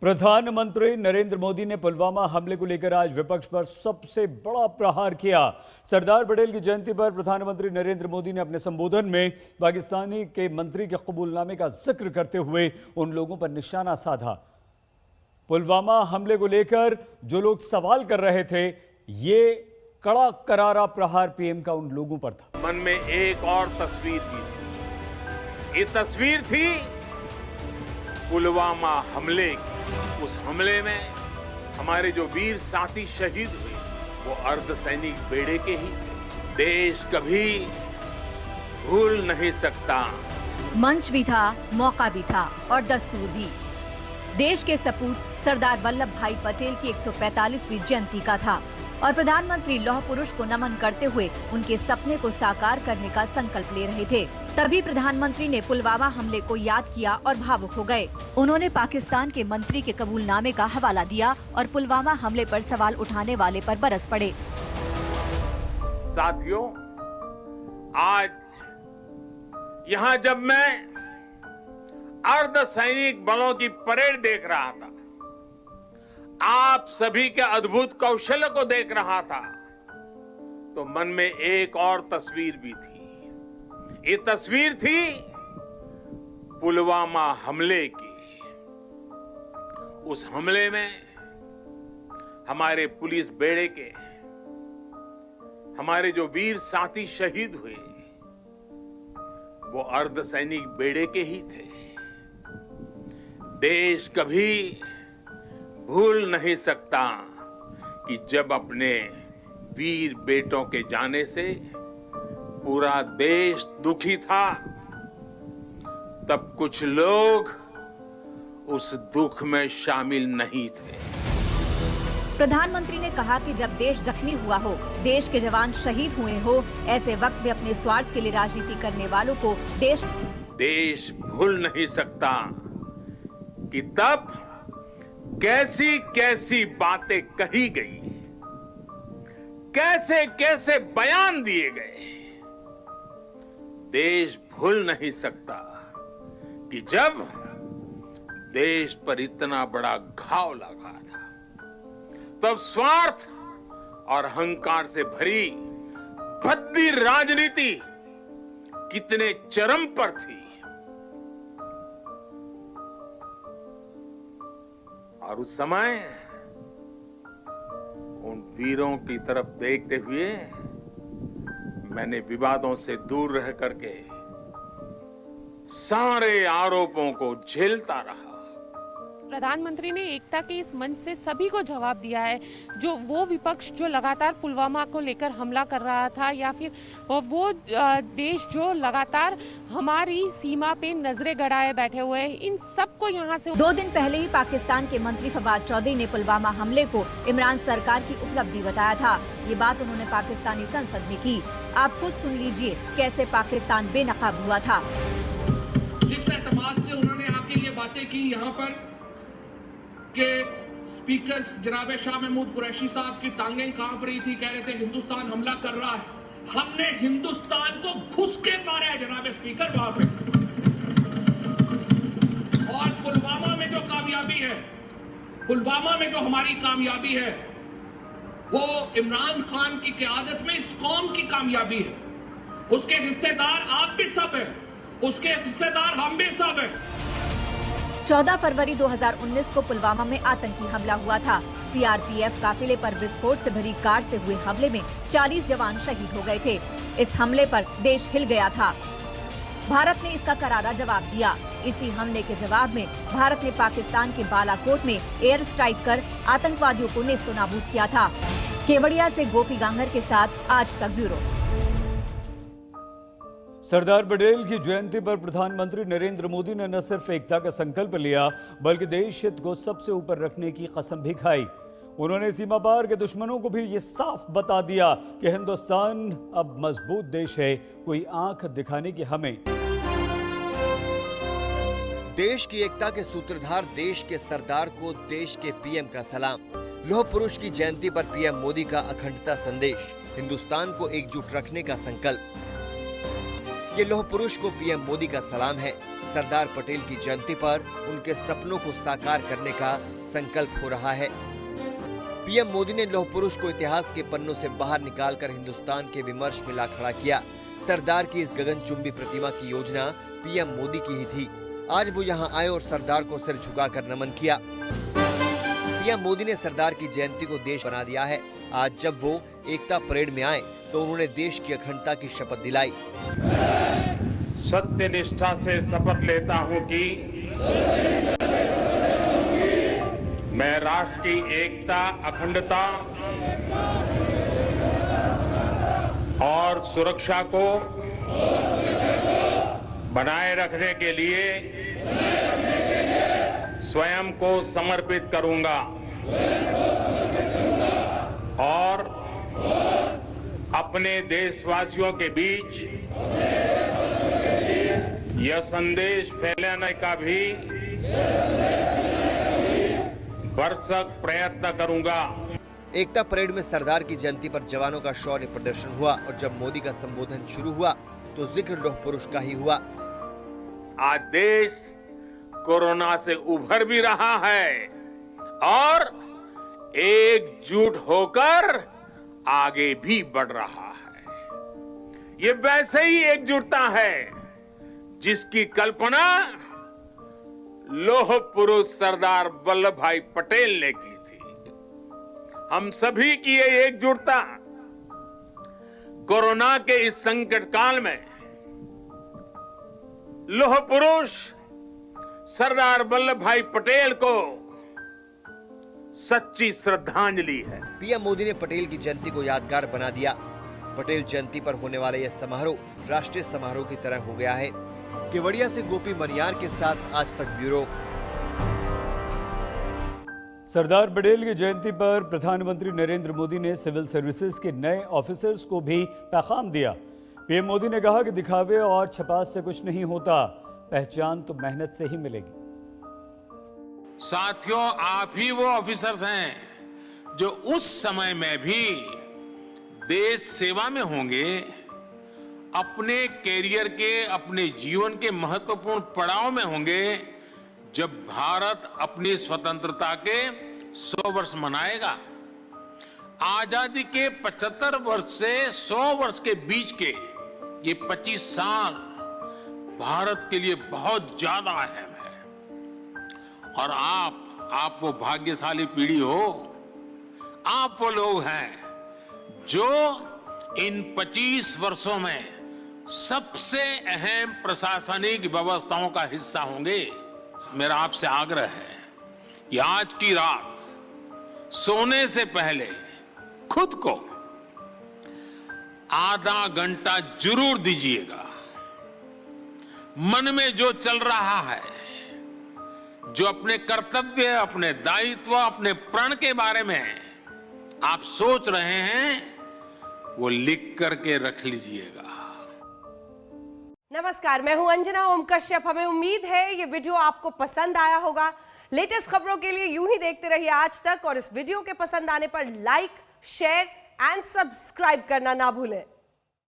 प्रधानमंत्री नरेंद्र मोदी ने पुलवामा हमले को लेकर आज विपक्ष पर सबसे बड़ा प्रहार किया। सरदार पटेल की जयंती पर प्रधानमंत्री नरेंद्र मोदी ने अपने संबोधन में पाकिस्तानी के मंत्री के कबूलनामे का जिक्र करते हुए उन लोगों पर निशाना साधा। पुलवामा हमले को लेकर जो लोग सवाल कर रहे थे, ये कड़ा करारा प्रहार पीएम का उन लोगों पर था। मन में एक और तस्वीर भी थी। ये तस्वीर थी पुलवामा हमले की। उस हमले में हमारे जो वीर साथी शहीद हुए वो अर्धसैनिक बेड़े के ही थे। देश कभी भूल नहीं सकता। मंच भी था, मौका भी था और दस्तूर भी। देश के सपूत सरदार वल्लभ भाई पटेल की 145वीं जयंती का था और प्रधानमंत्री लौह पुरुष को नमन करते हुए उनके सपने को साकार करने का संकल्प ले रहे थे। तभी प्रधानमंत्री ने पुलवामा हमले को याद किया और भावुक हो गए। उन्होंने पाकिस्तान के मंत्री के कबूलनामे का हवाला दिया और पुलवामा हमले पर सवाल उठाने वाले पर बरस पड़े। साथियों, आज यहाँ जब मैं अर्धसैनिक बलों की परेड देख रहा था, आप सभी के अद्भुत कौशल को देख रहा था, तो मन में एक और तस्वीर भी थी। ये तस्वीर थी पुलवामा हमले की। उस हमले में हमारे पुलिस बेड़े के हमारे जो वीर साथी शहीद हुए वो अर्धसैनिक बेड़े के ही थे। देश कभी भूल नहीं सकता कि जब अपने वीर बेटों के जाने से पूरा देश दुखी था, तब कुछ लोग उस दुख में शामिल नहीं थे। प्रधानमंत्री ने कहा कि जब देश जख्मी हुआ हो, देश के जवान शहीद हुए हो, ऐसे वक्त में अपने स्वार्थ के लिए राजनीति करने वालों को देश भूल नहीं सकता कि तब कैसी कैसी बातें कही गई, कैसे कैसे बयान दिए गए। देश भूल नहीं सकता कि जब देश पर इतना बड़ा घाव लगा था, तब स्वार्थ और अहंकार से भरी भद्दी राजनीति कितने चरम पर थी। और उस समय उन वीरों की तरफ देखते हुए मैंने विवादों से दूर रह करके सारे आरोपों को झेलता रहा। प्रधानमंत्री ने एकता के इस मंच से सभी को जवाब दिया है, जो वो विपक्ष जो लगातार पुलवामा को लेकर हमला कर रहा था, या फिर वो देश जो लगातार हमारी सीमा पे नजरें गड़ाए बैठे हुए हैं, इन सबको यहाँ से 2 दिन पहले ही पाकिस्तान के मंत्री फवाद चौधरी ने पुलवामा हमले को इमरान सरकार की उपलब्धि बताया था। ये बात उन्होंने पाकिस्तानी संसद में की। आप खुद सुन लीजिए कैसे पाकिस्तान बेनकाब हुआ था। जिस एतमाद से उन्होंने आके ये बातें की यहाँ पर कि स्पीकर जनाब शाह महमूद कुरैशी साहब की टांगें कांप रही थी, कह रहे थे हिंदुस्तान हमला कर रहा है। हमने हिंदुस्तान को घुस के मारा है जनाब स्पीकर वहां पे। और पुलवामा में जो कामयाबी है, पुलवामा में जो हमारी कामयाबी है, वो इमरान खान की क़यादत में इस कौम की कामयाबी है। उसके हिस्सेदार आप भी सब हैं, उसके हिस्सेदार हम भी सब हैं। 14 फरवरी 2019 को पुलवामा में आतंकी हमला हुआ था। सीआरपीएफ काफिले पर विस्फोट से भरी कार से हुए हमले में 40 जवान शहीद हो गए थे। इस हमले पर देश हिल गया था। भारत ने इसका करारा जवाब दिया। इसी हमले के जवाब में भारत ने पाकिस्तान के बालाकोट में एयर स्ट्राइक कर आतंकवादियों को नेस्तनाबूद किया था। केवड़िया से गोपी गांगर के साथ आज तक ब्यूरो। सरदार पटेल की जयंती पर प्रधानमंत्री नरेंद्र मोदी ने न सिर्फ एकता का संकल्प लिया, बल्कि देश हित को सबसे ऊपर रखने की कसम भी खाई। उन्होंने सीमा पार के दुश्मनों को भी ये साफ बता दिया कि हिंदुस्तान अब मजबूत देश है, कोई आंख दिखाने की हमें। देश की एकता के सूत्रधार देश के सरदार को देश के पीएम का सलाम। लौह पुरुष की जयंती पर पीएम मोदी का अखंडता संदेश, हिंदुस्तान को एकजुट रखने का संकल्प। ये लौह पुरुष को पीएम मोदी का सलाम है। सरदार पटेल की जयंती पर उनके सपनों को साकार करने का संकल्प हो रहा है। पीएम मोदी ने लौह पुरुष को इतिहास के पन्नों से बाहर निकालकर हिंदुस्तान के विमर्श में ला खड़ा किया। सरदार की इस गगनचुंबी प्रतिमा की योजना पीएम मोदी की ही थी। आज वो यहाँ आए और सरदार को सिर झुकाकर नमन किया। पीएम मोदी ने सरदार की जयंती को देश बना दिया है। आज जब वो एकता परेड में आए तो उन्होंने देश की अखंडता की शपथ दिलाई। सत्य निष्ठा से शपथ लेता हूं कि मैं राष्ट्र की एकता, अखंडता और सुरक्षा को बनाए रखने के लिए स्वयं को समर्पित करूंगा और अपने देशवासियों के बीच यह संदेश फैलाने का भी भरसक प्रयत्न करूंगा। एकता परेड में सरदार की जयंती पर जवानों का शौर्य प्रदर्शन हुआ और जब मोदी का संबोधन शुरू हुआ तो जिक्र लौह पुरुष का ही हुआ। आज देश कोरोना से उभर भी रहा है और एकजुट होकर आगे भी बढ़ रहा है। ये वैसे ही एकजुटता है जिसकी कल्पना लौह पुरुष सरदार वल्लभ भाई पटेल ने की थी। हम सभी की ये एकजुटता कोरोना के इस संकट काल में लौह पुरुष सरदार वल्लभ भाई पटेल को सच्ची श्रद्धांजलि है। पीएम मोदी ने पटेल की जयंती को यादगार बना दिया। पटेल जयंती पर होने वाला यह समारोह राष्ट्रीय समारोह की तरह हो गया है। केवड़िया से गोपी मनियार के साथ आज तक ब्यूरो। सरदार पटेल की जयंती पर प्रधानमंत्री नरेंद्र मोदी ने सिविल सर्विसेज के नए ऑफिसर्स को भी पैगाम दिया। पीएम मोदी ने कहा कि दिखावे और छपास से कुछ नहीं होता, पहचान तो मेहनत से ही मिलेगी। साथियों, आप ही वो ऑफिसर्स हैं जो उस समय में भी देश सेवा में होंगे, अपने कैरियर के, अपने जीवन के महत्वपूर्ण पड़ाव में होंगे जब भारत अपनी स्वतंत्रता के 100 वर्ष मनाएगा। आजादी के 75 वर्ष से 100 वर्ष के बीच के ये 25 साल भारत के लिए बहुत ज्यादा अहम है। और आप वो भाग्यशाली पीढ़ी हो, आप वो लोग हैं जो इन 25 वर्षों में सबसे अहम प्रशासनिक व्यवस्थाओं का हिस्सा होंगे। मेरा आपसे आग्रह है कि आज की रात सोने से पहले खुद को आधा घंटा जरूर दीजिएगा। मन में जो चल रहा है, जो अपने कर्तव्य, अपने दायित्व, अपने प्रण के बारे में आप सोच रहे हैं, वो लिख करके रख लीजिएगा। नमस्कार, मैं हूं अंजना ओम कश्यप। हमें उम्मीद है ये वीडियो आपको पसंद आया होगा। लेटेस्ट खबरों के लिए यूं ही देखते रहिए आज तक और इस वीडियो के पसंद आने पर लाइक, शेयर एंड सब्सक्राइब करना ना भूलें।